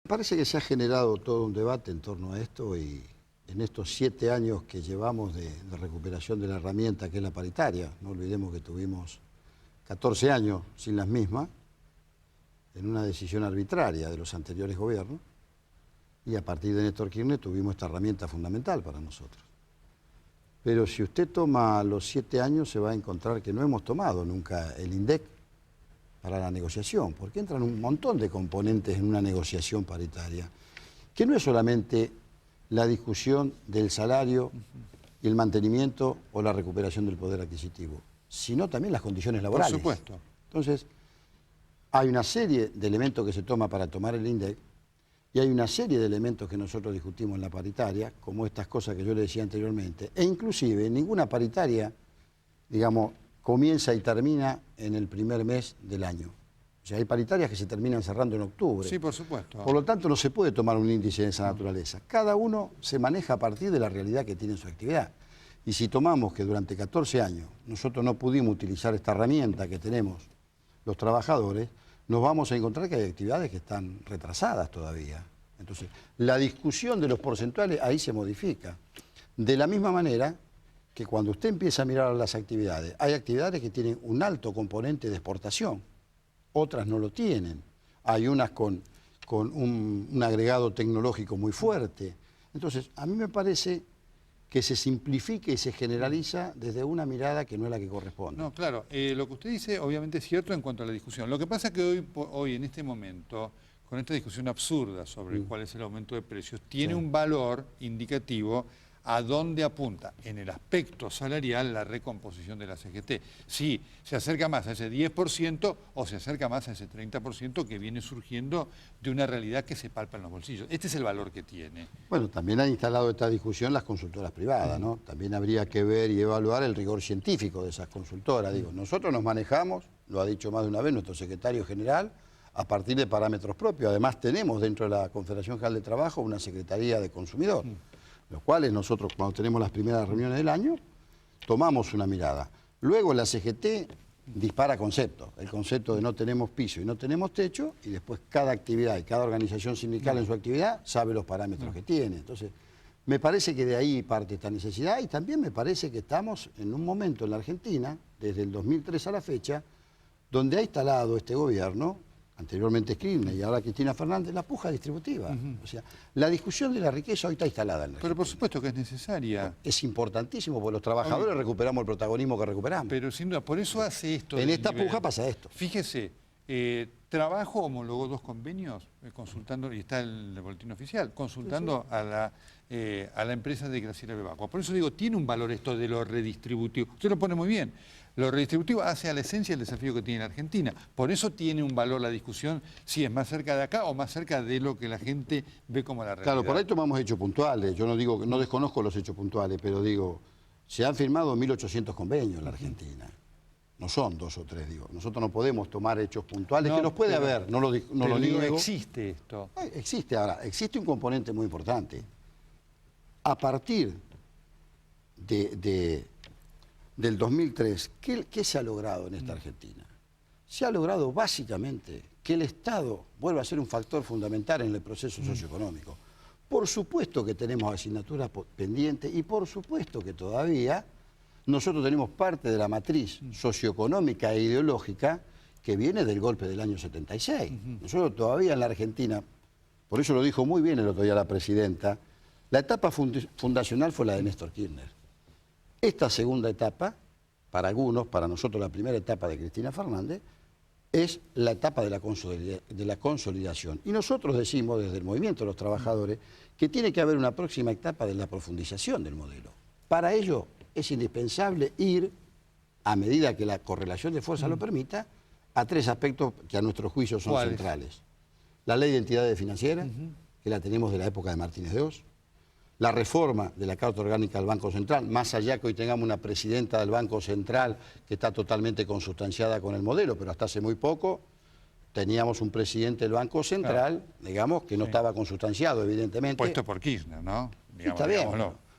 Parece que se ha generado todo un debate en torno a esto y en estos 7 años que llevamos de recuperación de la herramienta que es la paritaria, no olvidemos que tuvimos 14 años sin las mismas, en una decisión arbitraria de los anteriores gobiernos, y a partir de Néstor Kirchner tuvimos esta herramienta fundamental para nosotros. Pero si usted toma los 7 años se va a encontrar que no hemos tomado nunca el INDEC para la negociación, porque entran un montón de componentes en una negociación paritaria, que no es solamente la discusión del salario y el mantenimiento o la recuperación del poder adquisitivo, sino también las condiciones laborales. Por supuesto. Entonces, hay una serie de elementos que se toma para tomar el INDEC y hay una serie de elementos que nosotros discutimos en la paritaria, como estas cosas que yo le decía anteriormente, e inclusive ninguna paritaria, digamos, comienza y termina en el primer mes del año. O sea, hay paritarias que se terminan cerrando en octubre. Sí, por supuesto. Por lo tanto, no se puede tomar un índice de esa naturaleza. Cada uno se maneja a partir de la realidad que tiene en su actividad. Y si tomamos que durante 14 años nosotros no pudimos utilizar esta herramienta que tenemos los trabajadores, nos vamos a encontrar que hay actividades que están retrasadas todavía. Entonces, la discusión de los porcentuales ahí se modifica. De la misma manera que cuando usted empieza a mirar las actividades, hay actividades que tienen un alto componente de exportación, otras no lo tienen. Hay unas con un agregado tecnológico muy fuerte. Entonces, a mí me parece que se simplifica y se generaliza desde una mirada que no es la que corresponde. No, claro, lo que usted dice obviamente es cierto en cuanto a la discusión. Lo que pasa es que hoy en este momento, con esta discusión absurda sobre cuál es el aumento de precios, tiene un valor indicativo a dónde apunta en el aspecto salarial la recomposición de la CGT. Si se acerca más a ese 10% o se acerca más a ese 30% que viene surgiendo de una realidad que se palpa en los bolsillos. Este es el valor que tiene. Bueno, también han instalado esta discusión las consultoras privadas, ¿no? También habría que ver y evaluar el rigor científico de esas consultoras. Digo, nosotros nos manejamos, lo ha dicho más de una vez nuestro secretario general, a partir de parámetros propios. Además tenemos dentro de la Confederación General de Trabajo una Secretaría de Consumidor. Los cuales nosotros, cuando tenemos las primeras reuniones del año, tomamos una mirada. Luego la CGT dispara conceptos, el concepto de no tenemos piso y no tenemos techo, y después cada actividad y cada organización sindical en su actividad sabe los parámetros que tiene. Entonces, me parece que de ahí parte esta necesidad, y también me parece que estamos en un momento en la Argentina, desde el 2003 a la fecha, donde ha instalado este gobierno, anteriormente Kirchner y ahora Cristina Fernández, la puja distributiva. O sea, la discusión de la riqueza hoy está instalada en la Argentina. Pero por supuesto que es necesaria. Es importantísimo porque los trabajadores recuperamos el protagonismo que recuperamos. Pero sin duda, por eso hace esto. En esta puja pasa esto. Fíjese, Trabajo homologó 2 convenios, consultando, y está en el boletín oficial, consultando a la empresa de Graciela Bebacqua. Por eso digo, tiene un valor esto de lo redistributivo. Usted lo pone muy bien. Lo redistributivo hace a la esencia el desafío que tiene la Argentina. Por eso tiene un valor la discusión, si es más cerca de acá o más cerca de lo que la gente ve como la realidad. Claro, por ahí tomamos hechos puntuales. Yo no digo, no desconozco los hechos puntuales, pero digo, se han firmado 1.800 convenios en la Argentina. No son 2 o 3, digo. Nosotros no podemos tomar hechos puntuales, que los puede haber, no lo niego. Existe esto. Existe, ahora, existe un componente muy importante. A partir del 2003, ¿qué se ha logrado en esta Argentina? Se ha logrado básicamente que el Estado vuelva a ser un factor fundamental en el proceso socioeconómico. Por supuesto que tenemos asignaturas pendientes y por supuesto que todavía nosotros tenemos parte de la matriz socioeconómica e ideológica que viene del golpe del año 76. Nosotros todavía en la Argentina, por eso lo dijo muy bien el otro día la presidenta, la etapa fundacional fue la de Néstor Kirchner. Esta segunda etapa, para algunos, para nosotros la primera etapa de Cristina Fernández, es la etapa de la consolidación. Y nosotros decimos desde el movimiento de los trabajadores que tiene que haber una próxima etapa de la profundización del modelo. Para ello es indispensable ir, a medida que la correlación de fuerza lo permita, a 3 aspectos que a nuestro juicio son centrales. La ley de entidades financieras, que la tenemos de la época de Martínez de Oz, la reforma de la Carta Orgánica del Banco Central, más allá que hoy tengamos una presidenta del Banco Central que está totalmente consustanciada con el modelo, pero hasta hace muy poco teníamos un presidente del Banco Central, digamos, que no estaba consustanciado, evidentemente. Puesto por Kirchner, ¿no? Digamos, está bien,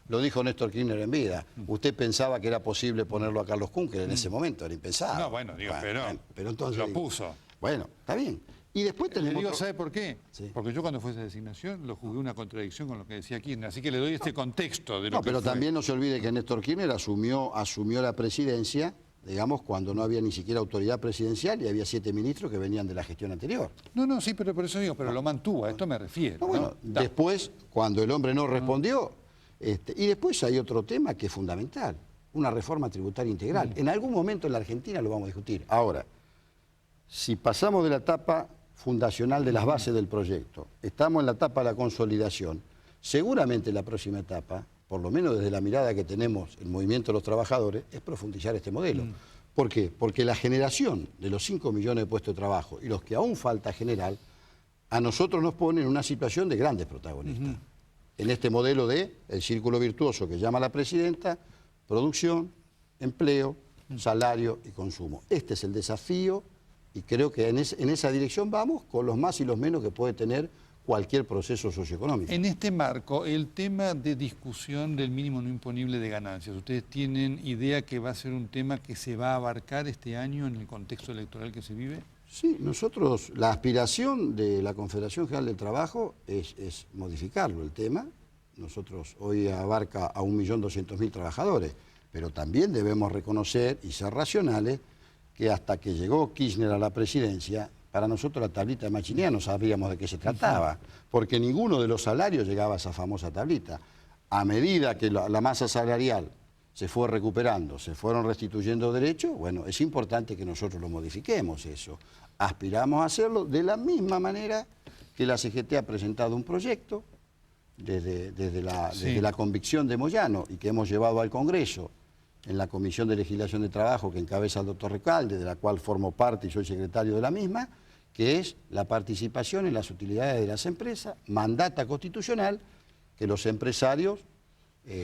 lo dijo Néstor Kirchner en vida. Usted pensaba que era posible ponerlo a Carlos Kuhn, que en ese momento era impensable. No, bueno, digo, pero entonces, lo puso. Bueno, está bien. Y después Le tenemos... digo, ¿sabe por qué? Sí. Porque yo cuando fue esa designación lo jugué una contradicción con lo que decía Kirchner. Así que le doy este contexto de lo No, que pero fue. también no se olvide que Néstor Kirchner asumió la presidencia, digamos, cuando no había ni siquiera autoridad presidencial y había 7 ministros que venían de la gestión anterior. No, sí, pero por eso digo, pero lo mantuvo, a esto me refiero. No, bueno, ¿no? después, cuando el hombre no respondió, y después hay otro tema que es fundamental, una reforma tributaria integral. En algún momento en la Argentina lo vamos a discutir. Ahora, si pasamos de la etapa fundacional de las bases del proyecto, estamos en la etapa de la consolidación, seguramente la próxima etapa, por lo menos desde la mirada que tenemos el movimiento de los trabajadores, es profundizar este modelo. ¿Por qué? Porque la generación de los 5 millones de puestos de trabajo y los que aún falta generar, a nosotros nos pone en una situación de grandes protagonistas. En este modelo de el círculo virtuoso que llama la presidenta, producción, empleo, salario y consumo. Este es el desafío y creo que en esa dirección vamos con los más y los menos que puede tener cualquier proceso socioeconómico. En este marco, el tema de discusión del mínimo no imponible de ganancias, ¿ustedes tienen idea que va a ser un tema que se va a abarcar este año en el contexto electoral que se vive? Sí, nosotros, la aspiración de la Confederación General del Trabajo es modificarlo el tema. Nosotros hoy abarca a 1.200.000 trabajadores, pero también debemos reconocer y ser racionales que hasta que llegó Kirchner a la presidencia, para nosotros la tablita de Machinea no sabíamos de qué se trataba, porque ninguno de los salarios llegaba a esa famosa tablita. A medida que la masa salarial se fue recuperando, se fueron restituyendo derechos, bueno, es importante que nosotros lo modifiquemos eso. Aspiramos a hacerlo de la misma manera que la CGT ha presentado un proyecto, desde la convicción de Moyano y que hemos llevado al Congreso en la Comisión de Legislación de Trabajo que encabeza el doctor Recalde, de la cual formo parte y soy secretario de la misma, que es la participación en las utilidades de las empresas, mandata constitucional, que los empresarios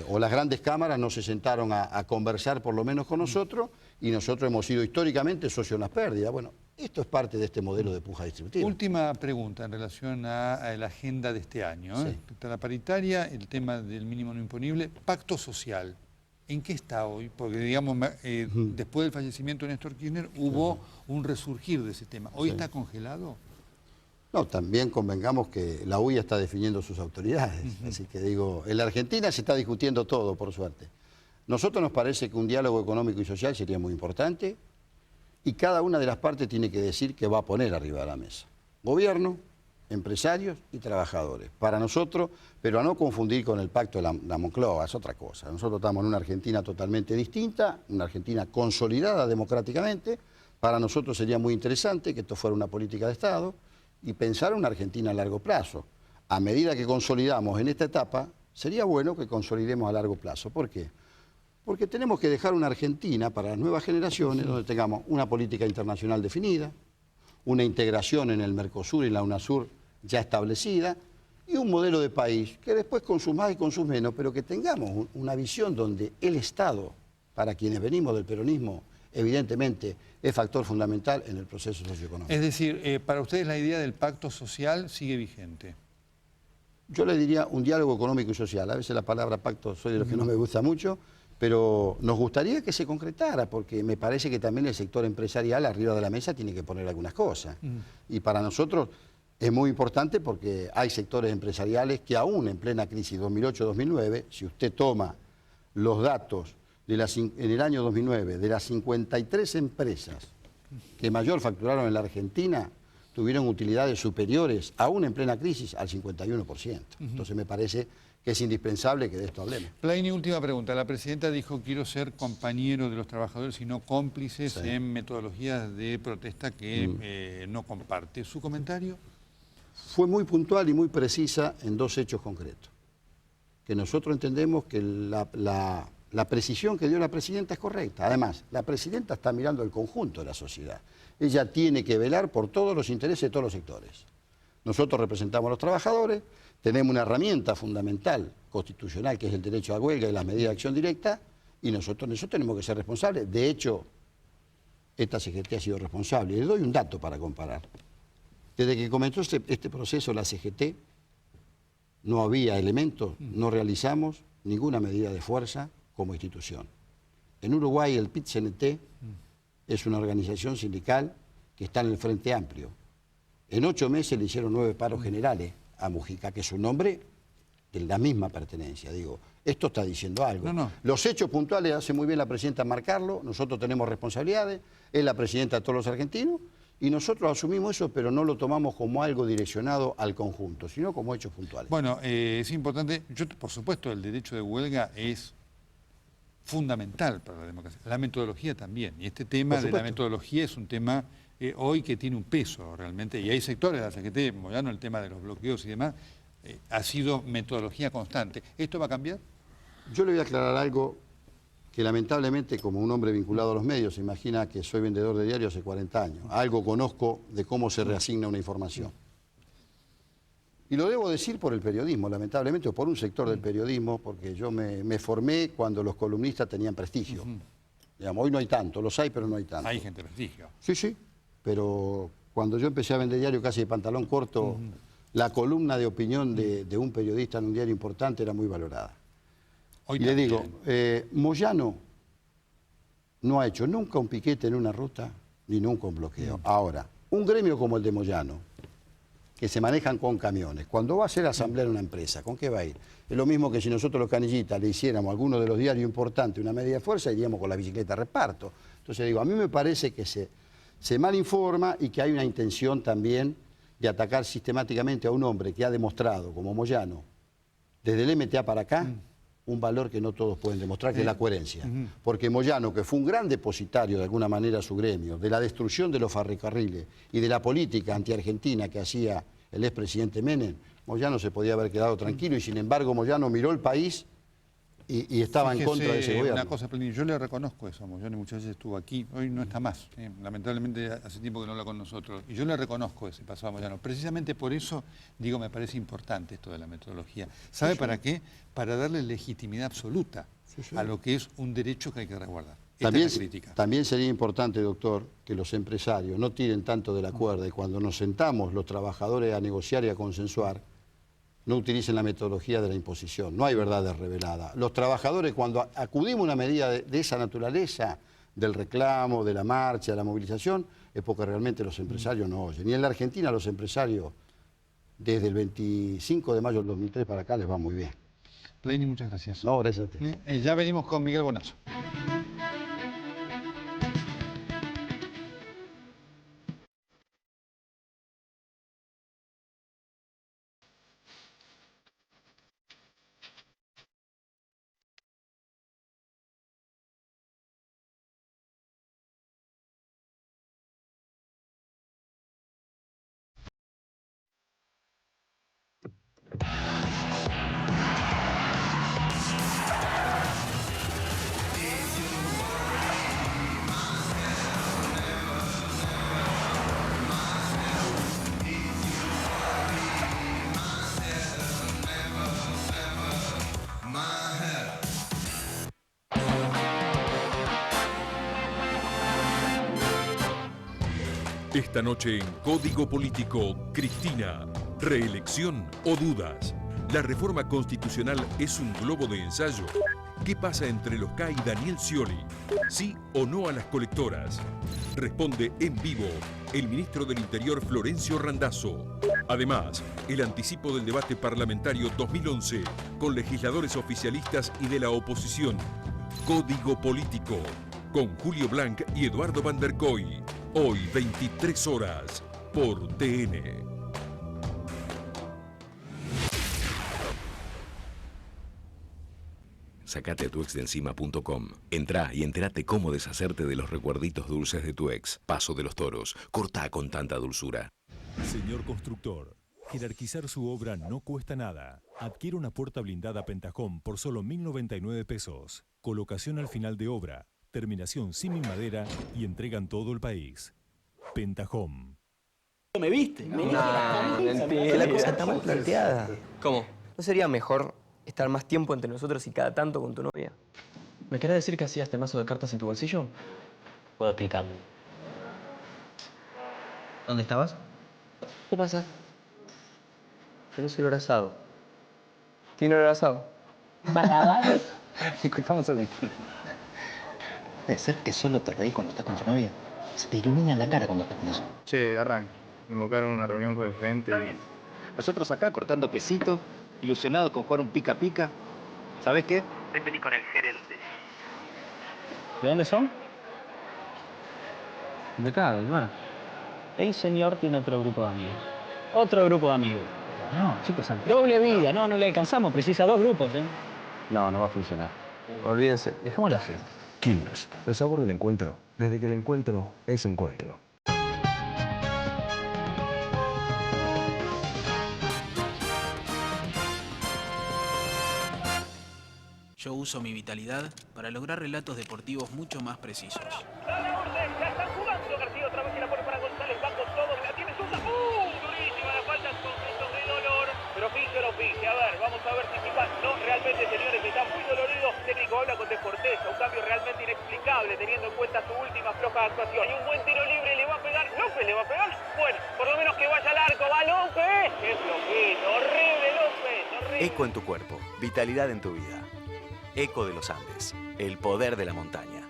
o las grandes cámaras no se sentaron a conversar por lo menos con nosotros y nosotros hemos sido históricamente socios en las pérdidas. Bueno, esto es parte de este modelo de puja distributiva. Última pregunta en relación a la agenda de este año. Sí. Respecto a la paritaria, el tema del mínimo no imponible, pacto social. ¿En qué está hoy? Porque, digamos, después del fallecimiento de Néstor Kirchner hubo un resurgir de ese tema. ¿Hoy está congelado? No, también convengamos que la UIA está definiendo sus autoridades. Así que digo, en la Argentina se está discutiendo todo, por suerte. Nosotros nos parece que un diálogo económico y social sería muy importante y cada una de las partes tiene que decir qué va a poner arriba de la mesa. Gobierno, empresarios y trabajadores. Para nosotros, pero a no confundir con el pacto de la Moncloa, es otra cosa. Nosotros estamos en una Argentina totalmente distinta, una Argentina consolidada democráticamente. Para nosotros sería muy interesante que esto fuera una política de Estado y pensar en una Argentina a largo plazo. A medida que consolidamos en esta etapa, sería bueno que consolidemos a largo plazo. ¿Por qué? Porque tenemos que dejar una Argentina para las nuevas generaciones donde tengamos una política internacional definida, una integración en el Mercosur y en la UNASUR ya establecida y un modelo de país que después con sus más y con sus menos, pero que tengamos una visión donde el Estado, para quienes venimos del peronismo, evidentemente es factor fundamental en el proceso socioeconómico. Es decir, para ustedes la idea del pacto social sigue vigente. Yo le diría un diálogo económico y social. A veces la palabra pacto soy de los que no me gusta mucho, pero nos gustaría que se concretara, porque me parece que también el sector empresarial arriba de la mesa tiene que poner algunas cosas. Y para nosotros es muy importante porque hay sectores empresariales que aún en plena crisis 2008-2009, si usted toma los datos en el año 2009, de las 53 empresas que mayor facturaron en la Argentina, tuvieron utilidades superiores, aún en plena crisis, al 51%. Entonces me parece que es indispensable que de esto hablemos. Plaini, última pregunta. La presidenta dijo, quiero ser compañero de los trabajadores y no cómplices en metodologías de protesta que no comparte. ¿Su comentario? Fue muy puntual y muy precisa en dos hechos concretos. Que nosotros entendemos que la precisión que dio la presidenta es correcta. Además, la presidenta está mirando el conjunto de la sociedad. Ella tiene que velar por todos los intereses de todos los sectores. Nosotros representamos a los trabajadores, tenemos una herramienta fundamental constitucional que es el derecho a huelga y las medidas de acción directa, y nosotros en eso tenemos que ser responsables. De hecho, esta CGT ha sido responsable. Les doy un dato para comparar. Desde que comenzó este proceso la CGT, no había elementos, no realizamos ninguna medida de fuerza como institución. En Uruguay el PIT-CNT es una organización sindical que está en el Frente Amplio. En 8 meses le hicieron 9 paros generales a Mujica, que es un nombre de la misma pertenencia. Digo, esto está diciendo algo. No, no. Los hechos puntuales hace muy bien la presidenta marcarlo, nosotros tenemos responsabilidades, es la presidenta de todos los argentinos, y nosotros asumimos eso, pero no lo tomamos como algo direccionado al conjunto, sino como hechos puntuales. Bueno, es importante, por supuesto, el derecho de huelga es fundamental para la democracia. La metodología también. Y este tema de la metodología es un tema hoy que tiene un peso realmente. Y hay sectores de la CGT, Moyano, el tema de los bloqueos y demás, ha sido metodología constante. ¿Esto va a cambiar? Yo le voy a aclarar algo que lamentablemente, como un hombre vinculado a los medios, se imagina que soy vendedor de diario hace 40 años. Algo conozco de cómo se reasigna una información. Y lo debo decir por el periodismo, lamentablemente, o por un sector del periodismo, porque yo me formé cuando los columnistas tenían prestigio. Digamos, hoy no hay tanto, los hay, pero no hay tanto. Hay gente de prestigio. Sí, sí, pero cuando yo empecé a vender diario casi de pantalón corto, la columna de opinión de un periodista en un diario importante era muy valorada. Hoy y le digo, Moyano no ha hecho nunca un piquete en una ruta, ni nunca un bloqueo. Ahora, un gremio como el de Moyano, que se manejan con camiones, cuando va a hacer asamblea en una empresa, ¿con qué va a ir? Es lo mismo que si nosotros los canillitas le hiciéramos a alguno de los diarios importantes una medida de fuerza, iríamos con la bicicleta a reparto. Entonces digo, a mí me parece que se malinforma y que hay una intención también de atacar sistemáticamente a un hombre que ha demostrado, como Moyano, desde el MTA para acá, un valor que no todos pueden demostrar, que es la coherencia. Porque Moyano, que fue un gran depositario de alguna manera a su gremio, de la destrucción de los ferrocarriles y de la política antiargentina que hacía el expresidente Menem, Moyano se podía haber quedado tranquilo y sin embargo Moyano miró el país y estaba en contra de ese gobierno. Una cosa, Plini, yo le reconozco eso a Moyano, muchas veces estuvo aquí, hoy no está más, lamentablemente hace tiempo que no habla con nosotros, y yo le reconozco ese pasado a Moyano. Precisamente por eso, digo, me parece importante esto de la metodología. ¿Sabe para qué? Para darle legitimidad absoluta a lo que es un derecho que hay que resguardar. También sería importante, doctor, que los empresarios no tiren tanto de la cuerda y cuando nos sentamos los trabajadores a negociar y a consensuar, no utilicen la metodología de la imposición. No hay verdades reveladas. Los trabajadores, cuando acudimos a una medida de esa naturaleza, del reclamo, de la marcha, de la movilización, es porque realmente los empresarios no oyen. Y en la Argentina los empresarios, desde el 25 de mayo del 2003 para acá, les va muy bien. Plini, muchas gracias. No, gracias a usted. Ya venimos con Miguel Bonazo. Esta noche en Código Político, Cristina, ¿reelección o dudas? ¿La reforma constitucional es un globo de ensayo? ¿Qué pasa entre los K y Daniel Scioli? ¿Sí o no a las colectoras? Responde en vivo el ministro del Interior Florencio Randazzo. Además, el anticipo del debate parlamentario 2011 con legisladores oficialistas y de la oposición. Código Político con Julio Blanc y Eduardo Van der Koy. Hoy, 23 horas, por TN. Sacate a tu ex de encima.com. Entrá y entérate cómo deshacerte de los recuerditos dulces de tu ex. Paso de los Toros. Cortá con tanta dulzura. Señor constructor, jerarquizar su obra no cuesta nada. Adquiere una puerta blindada Pentajón por solo 1.099 pesos. Colocación al final de obra. Terminación sin madera y entrega en todo el país. Pentajón. ¿Me viste? No, que la cosa está mal planteada. ¿Cómo? ¿No sería mejor estar más tiempo entre nosotros y cada tanto con tu novia? ¿Me querés decir que hacías este mazo de cartas en tu bolsillo? Puedo explicarlo. ¿Dónde estabas? ¿Qué pasa? Yo no soy abrazado. ¿Tiene abrazado? ¿Balabado? Disculpamos a Puede ser que solo te reís cuando estás con tu novia. Se te ilumina la cara cuando estás con eso. Che, arranca. convocaron una reunión con el gerente y nosotros acá cortando quesitos, ilusionados con jugar un pica pica. ¿Sabes qué? Vení con el gerente. ¿De dónde son? De acá, de hermano. El señor tiene otro grupo de amigos. Otro grupo de amigos. No, chicos, doble vida. No le alcanzamos. Precisa 2 grupos, ¿eh? No, no va a funcionar. Olvídense. Dejémoslo así. Quilmes, el sabor del encuentro, desde que el encuentro es encuentro. Yo uso mi vitalidad para lograr relatos deportivos mucho más precisos. Ya están jugando. García otra vez que la pone para González. Va con todo. La tiene Sosa. Durísima la falta con gestos de dolor. Pero finge o no finge. A ver, vamos a ver si Pipán. No, realmente, señores, está muy dolorido. El técnico habla con descorteza. Un cambio realmente inexplicable teniendo en cuenta su última floja actuación. Y un buen tiro libre. ¿Le va a pegar? ¿López le va a pegar? Bueno, por lo menos que vaya al arco. ¡Va López! ¡Qué flojito! ¡Horrible, López! ¡Horrible! Eco en tu cuerpo. Vitalidad en tu vida. Eco de los Andes, el poder de la montaña.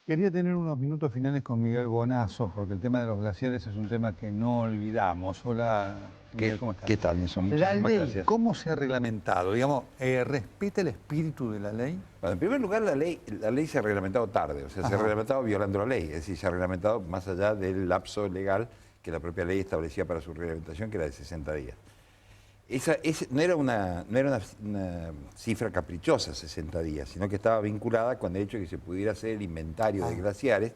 Quería tener unos minutos finales con Miguel Bonazo, porque el tema de los glaciares es un tema que no olvidamos. Hola, Miguel, ¿cómo estás? ¿Qué tal, Nelson? La Muchísimas ley, gracias. ¿cómo se ha reglamentado? Digamos, ¿respeta el espíritu de la ley? Bueno, en primer lugar, la ley se ha reglamentado tarde, o sea, se ha reglamentado violando la ley, es decir, se ha reglamentado más allá del lapso legal que la propia ley establecía para su reglamentación, que era de 60 días. No era una cifra caprichosa, 60 días, sino que estaba vinculada con el hecho de que se pudiera hacer el inventario de glaciares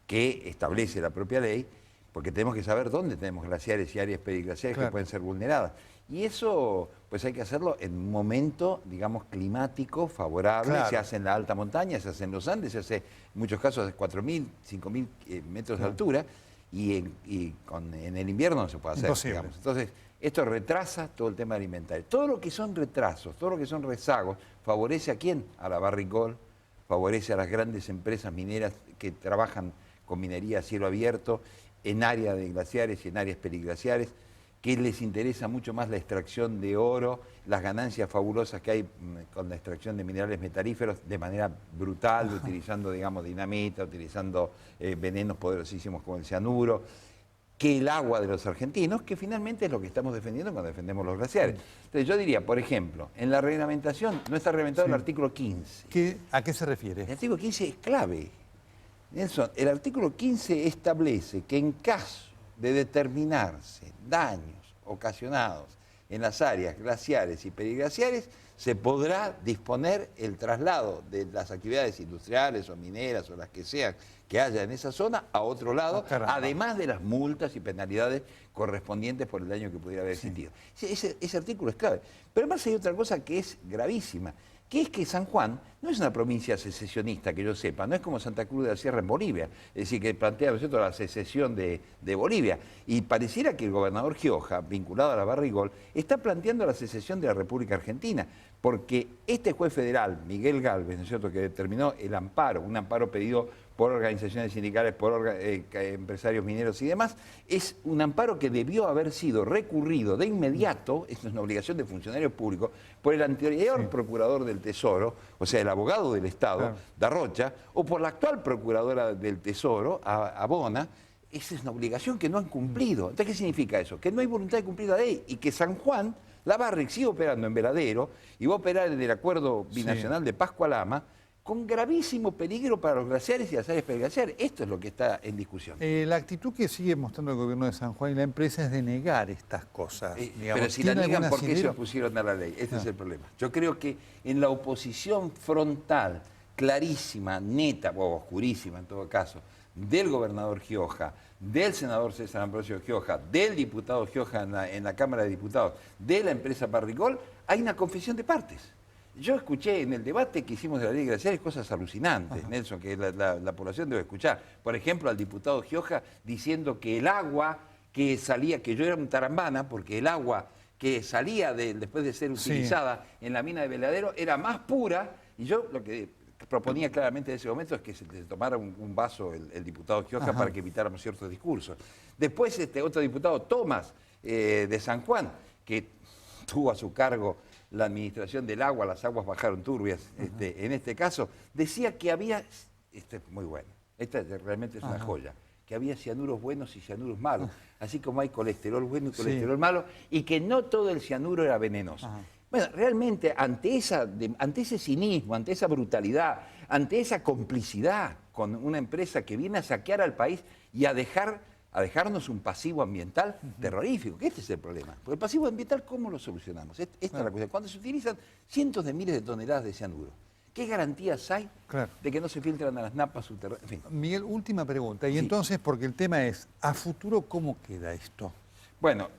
que establece la propia ley, porque tenemos que saber dónde tenemos glaciares y áreas periglaciares que pueden ser vulneradas. Y eso, pues hay que hacerlo en un momento, digamos, climático, favorable. Se hace en la alta montaña, se hace en los Andes, se hace en muchos casos de 4.000, 5.000 metros de altura, y en el invierno no se puede hacer. Imposible. Digamos. Entonces, esto retrasa todo el tema alimentario. Todo lo que son retrasos, todo lo que son rezagos, favorece ¿a quién? A la Barrick-Gold, favorece a las grandes empresas mineras que trabajan con minería a cielo abierto, en áreas de glaciares y en áreas periglaciares, que les interesa mucho más la extracción de oro, las ganancias fabulosas que hay con la extracción de minerales metalíferos de manera brutal, utilizando, digamos, dinamita, utilizando venenos poderosísimos como el cianuro, que el agua de los argentinos, que finalmente es lo que estamos defendiendo cuando defendemos los glaciares. Entonces yo diría, por ejemplo, en la reglamentación no está reglamentado el artículo 15. ¿A qué se refiere? El artículo 15 es clave. Nelson, el artículo 15 establece que en caso de determinarse daños ocasionados en las áreas glaciares y periglaciares, se podrá disponer el traslado de las actividades industriales o mineras o las que sean que haya en esa zona a otro lado, además de las multas y penalidades correspondientes por el daño que pudiera haber existido. Ese artículo es clave. Pero además hay otra cosa que es gravísima, que es que San Juan no es una provincia secesionista, que yo sepa, no es como Santa Cruz de la Sierra en Bolivia, es decir, que plantea, ¿no es cierto?, la secesión de Bolivia. Y pareciera que el gobernador Gioja, vinculado a la Barrick-Gold, está planteando la secesión de la República Argentina, porque este juez federal, Miguel Gálvez, ¿no es cierto?, que determinó el amparo, un amparo pedido por organizaciones sindicales, por empresarios mineros y demás, es un amparo que debió haber sido recurrido de inmediato, esto es una obligación de funcionarios públicos, por el anterior procurador del Tesoro, o sea, el abogado del Estado, Darrocha, o por la actual procuradora del Tesoro, Abona. Esa es una obligación que no han cumplido. Entonces, ¿qué significa eso? Que no hay voluntad de cumplir la ley y que San Juan, la Barrick, sigue operando en Veladero y va a operar en el acuerdo binacional de Pascualama, con gravísimo peligro para los glaciares y las áreas periglaciares. Esto es lo que está en discusión. La actitud que sigue mostrando el gobierno de San Juan y la empresa es de negar estas cosas. Pero si la niegan, ¿por qué se opusieron a la ley? Este es el problema. Yo creo que en la oposición frontal, clarísima, neta, o oscurísima en todo caso, del gobernador Gioja, del senador César Ambrosio Gioja, del diputado Gioja en la Cámara de Diputados, de la empresa Barrick-Gold, hay una confesión de partes. Yo escuché en el debate que hicimos de la ley de glaciares cosas alucinantes, Nelson, que la población debe escuchar. Por ejemplo, al diputado Gioja diciendo que el agua que salía, que yo era un tarambana, porque el agua que salía después de ser utilizada en la mina de Veladero era más pura, y yo lo que proponía claramente en ese momento es que se tomara un vaso el diputado Gioja para que evitáramos ciertos discursos. Después otro diputado, Tomás, de San Juan, que tuvo a su cargo la administración del agua, las aguas bajaron turbias, en este caso, decía que había, este es muy bueno, esta realmente es una joya, que había cianuros buenos y cianuros malos, así como hay colesterol bueno y colesterol malo, y que no todo el cianuro era venenoso. Bueno, realmente ante ese cinismo, ante esa brutalidad, ante esa complicidad con una empresa que viene a saquear al país y a dejarnos un pasivo ambiental terrorífico, que este es el problema. Porque el pasivo ambiental, ¿cómo lo solucionamos? Esta es la cuestión. Cuando se utilizan cientos de miles de toneladas de cianuro, ¿qué garantías hay de que no se filtran a las napas subterráneas? En fin. Miguel, última pregunta. Y entonces, porque el tema es, ¿a futuro cómo queda esto? Bueno,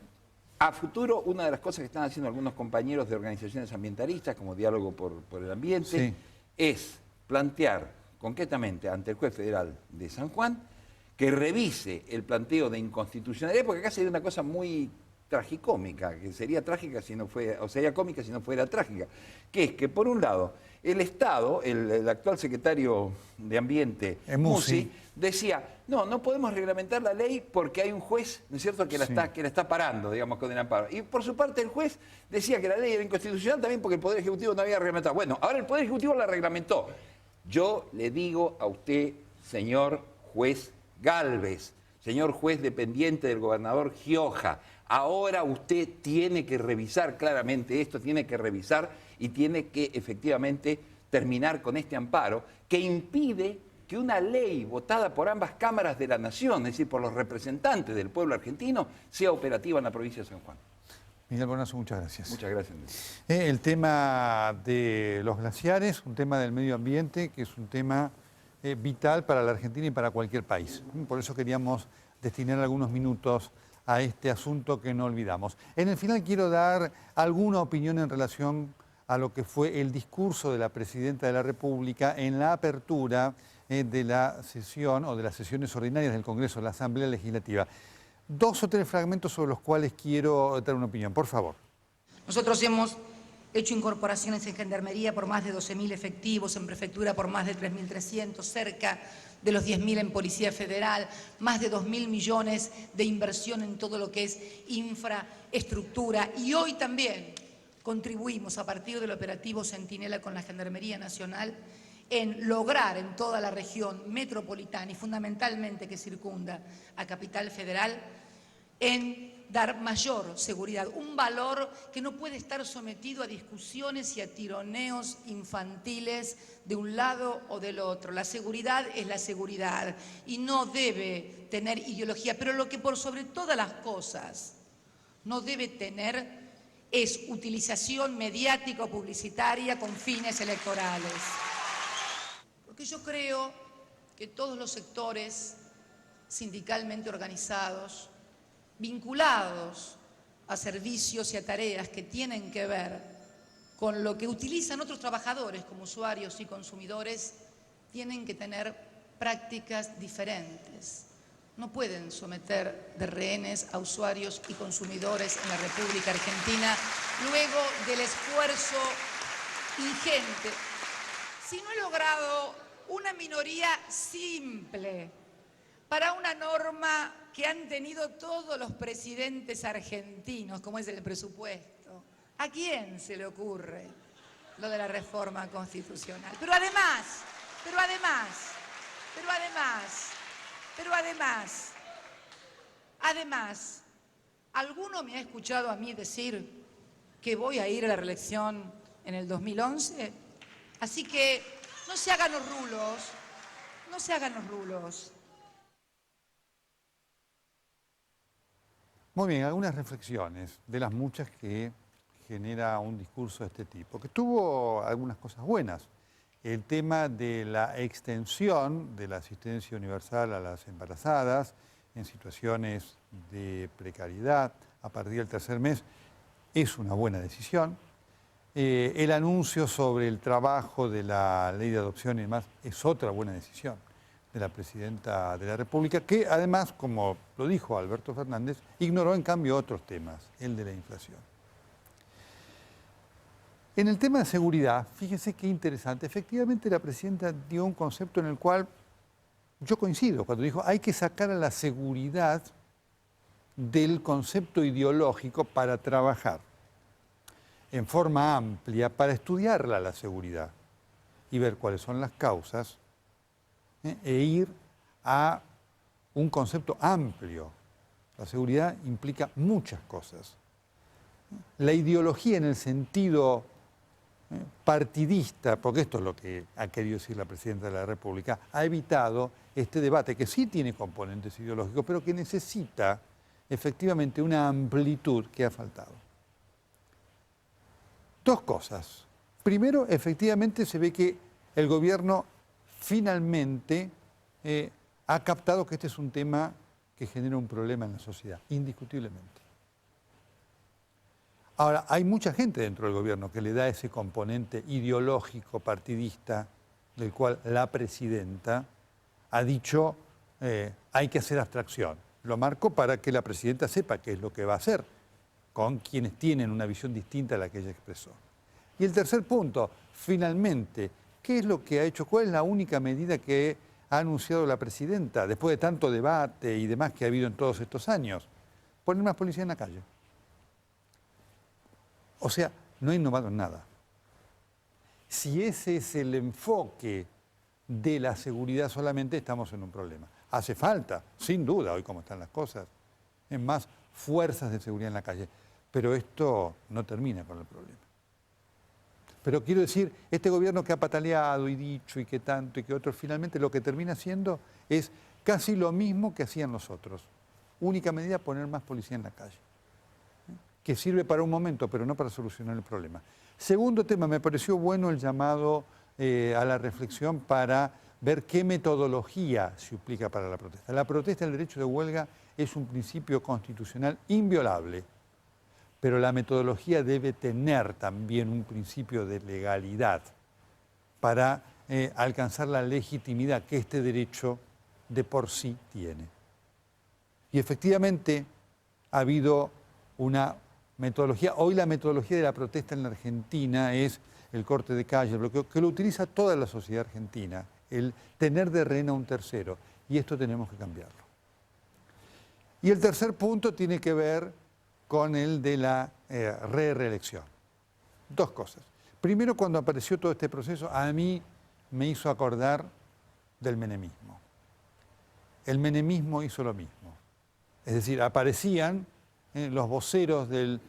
a futuro, una de las cosas que están haciendo algunos compañeros de organizaciones ambientalistas, como Diálogo por el Ambiente, es plantear concretamente ante el juez federal de San Juan que revise el planteo de inconstitucionalidad, porque acá sería una cosa muy tragicómica, que sería trágica si no fuera, o sería cómica si no fuera trágica, que es que por un lado el Estado, el actual secretario de Ambiente, Musi, decía, no podemos reglamentar la ley porque hay un juez, ¿no es cierto?, que la está parando, digamos, con el amparo. Y por su parte el juez decía que la ley era inconstitucional también porque el Poder Ejecutivo no había reglamentado. Bueno, ahora el Poder Ejecutivo la reglamentó. Yo le digo a usted, señor juez Gálvez, señor juez dependiente del gobernador Gioja, ahora usted tiene que revisar claramente esto, tiene que revisar y tiene que efectivamente terminar con este amparo que impide que una ley votada por ambas cámaras de la nación, es decir, por los representantes del pueblo argentino, sea operativa en la provincia de San Juan. Miguel Bonazo, muchas gracias. Muchas gracias. El tema de los glaciares, un tema del medio ambiente, que es un tema vital para la Argentina y para cualquier país. Por eso queríamos destinar algunos minutos a este asunto que no olvidamos. En el final quiero dar alguna opinión en relación a lo que fue el discurso de la Presidenta de la República en la apertura de la sesión o de las sesiones ordinarias del Congreso de la Asamblea Legislativa. 2 o 3 fragmentos sobre los cuales quiero dar una opinión, por favor. Nosotros hemos hecho incorporaciones en Gendarmería por más de 12.000 efectivos, en Prefectura por más de 3.300, cerca de los 10.000 en Policía Federal, más de 2.000 millones de inversión en todo lo que es infraestructura. Y hoy también contribuimos a partir del operativo Centinela con la Gendarmería Nacional en lograr en toda la región metropolitana y fundamentalmente que circunda a Capital Federal, en dar mayor seguridad, un valor que no puede estar sometido a discusiones y a tironeos infantiles de un lado o del otro. La seguridad es la seguridad y no debe tener ideología, pero lo que por sobre todas las cosas no debe tener es utilización mediática o publicitaria con fines electorales. Porque yo creo que todos los sectores sindicalmente organizados, vinculados a servicios y a tareas que tienen que ver con lo que utilizan otros trabajadores como usuarios y consumidores, tienen que tener prácticas diferentes. No pueden someter de rehenes a usuarios y consumidores en la República Argentina luego del esfuerzo ingente. Si no he logrado una minoría simple para una norma que han tenido todos los presidentes argentinos, como es el presupuesto, ¿a quién se le ocurre lo de la reforma constitucional? Pero además, ¿alguno me ha escuchado a mí decir que voy a ir a la reelección en el 2011? Así que no se hagan los rulos. Muy bien, algunas reflexiones de las muchas que genera un discurso de este tipo, que tuvo algunas cosas buenas. El tema de la extensión de la asistencia universal a las embarazadas en situaciones de precariedad a partir del 3er mes es una buena decisión. El anuncio sobre el trabajo de la ley de adopción y demás es otra buena decisión de la Presidenta de la República, que además, como lo dijo Alberto Fernández, ignoró en cambio otros temas, el de la inflación. En el tema de seguridad, fíjese qué interesante, efectivamente la Presidenta dio un concepto en el cual yo coincido, cuando dijo hay que sacar a la seguridad del concepto ideológico para trabajar. en forma amplia para estudiarla la seguridad y ver cuáles son las causas e ir a un concepto amplio. La seguridad implica muchas cosas. La ideología en el sentido partidista, porque esto es lo que ha querido decir la Presidenta de la República, ha evitado este debate que sí tiene componentes ideológicos, pero que necesita efectivamente una amplitud que ha faltado. Dos cosas. Primero, efectivamente se ve que el gobierno finalmente ha captado que este es un tema que genera un problema en la sociedad, indiscutiblemente. Ahora, hay mucha gente dentro del gobierno que le da ese componente ideológico, partidista, del cual la Presidenta ha dicho hay que hacer abstracción. Lo marco para que la Presidenta sepa qué es lo que va a hacer con quienes tienen una visión distinta a la que ella expresó. Y el tercer punto, finalmente, ¿qué es lo que ha hecho? ¿Cuál es la única medida que ha anunciado la Presidenta después de tanto debate y demás que ha habido en todos estos años? Poner más policía en la calle. O sea, no ha innovado en nada. Si ese es el enfoque de la seguridad solamente, estamos en un problema. Hace falta, sin duda, hoy como están las cosas, en más fuerzas de seguridad en la calle. Pero esto no termina con el problema. Pero quiero decir, este gobierno que ha pataleado y dicho y que tanto y que otro, finalmente lo que termina haciendo es casi lo mismo que hacían los otros. Única medida, poner más policía en la calle. Que sirve para un momento, pero no para solucionar el problema. Segundo tema, me pareció bueno el llamado a la reflexión para ver qué metodología se aplica para la protesta. La protesta, el derecho de huelga, es un principio constitucional inviolable, pero la metodología debe tener también un principio de legalidad para alcanzar la legitimidad que este derecho de por sí tiene. Y efectivamente ha habido una metodología. Hoy la metodología de la protesta en la Argentina es el corte de calle, el bloqueo, que lo utiliza toda la sociedad argentina, el tener de rehén a un tercero, y esto tenemos que cambiarlo. Y el tercer punto tiene que ver con el de la reelección. Dos cosas. Primero, cuando apareció todo este proceso, a mí me hizo acordar del menemismo. El menemismo hizo lo mismo. Es decir, aparecían los voceros del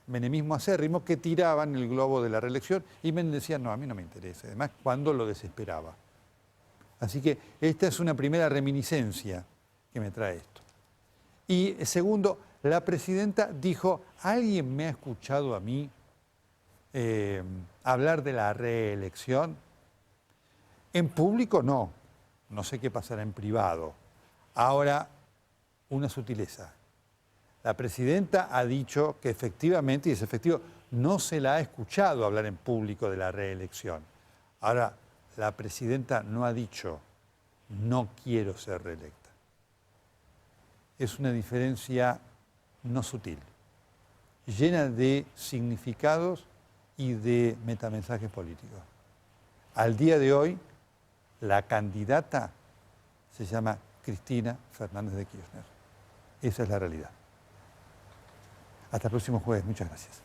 menemismo acérrimo que tiraban el globo de la reelección y Menem decía, no, a mí no me interesa, además cuando lo desesperaba. Así que esta es una primera reminiscencia que me trae esto. Y segundo, la Presidenta dijo, ¿alguien me ha escuchado a mí hablar de la reelección? En público no, no sé qué pasará en privado. Ahora, una sutileza. La Presidenta ha dicho que efectivamente, y es efectivo, no se la ha escuchado hablar en público de la reelección. Ahora, la Presidenta no ha dicho, no quiero ser reelecta. Es una diferencia no sutil, llena de significados y de metamensajes políticos. Al día de hoy, la candidata se llama Cristina Fernández de Kirchner. Esa es la realidad. Hasta el próximo jueves. Muchas gracias.